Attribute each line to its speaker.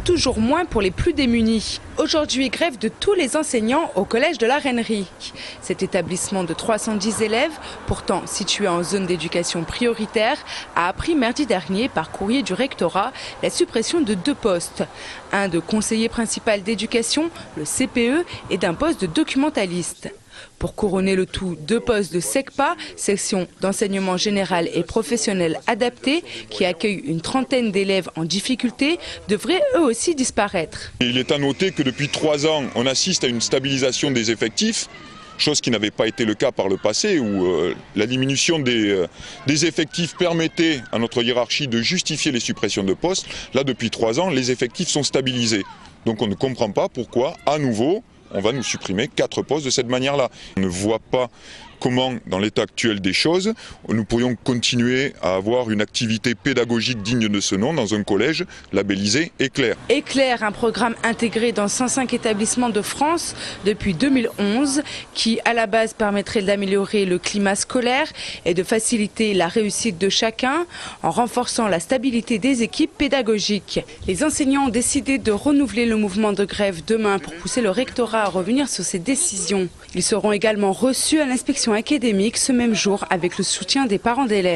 Speaker 1: Toujours moins pour les plus démunis. Aujourd'hui, grève de tous les enseignants au collège de la Reinerie. Cet établissement de 310 élèves, pourtant situé en zone d'éducation prioritaire, a appris mardi dernier par courrier du rectorat la suppression de 2 postes. Un de conseiller principal d'éducation, le CPE, et d'un poste de documentaliste. Pour couronner le tout, 2 postes de SECPA, section d'enseignement général et professionnel adapté, qui accueille une trentaine d'élèves en difficulté, devraient eux aussi disparaître.
Speaker 2: Il est à noter que depuis 3 ans, on assiste à une stabilisation des effectifs, chose qui n'avait pas été le cas par le passé, où la diminution des effectifs permettait à notre hiérarchie de justifier les suppressions de postes. Là, depuis 3 ans, les effectifs sont stabilisés. Donc on ne comprend pas pourquoi, à nouveau, on va nous supprimer 4 postes de cette manière-là. On ne voit pas comment, dans l'état actuel des choses, nous pourrions continuer à avoir une activité pédagogique digne de ce nom dans un collège labellisé Éclair.
Speaker 1: Éclair, un programme intégré dans 105 établissements de France depuis 2011 qui, à la base, permettrait d'améliorer le climat scolaire et de faciliter la réussite de chacun en renforçant la stabilité des équipes pédagogiques. Les enseignants ont décidé de renouveler le mouvement de grève demain pour pousser le rectorat à revenir sur ses décisions. Ils seront également reçus à l'inspection académique ce même jour avec le soutien des parents d'élèves.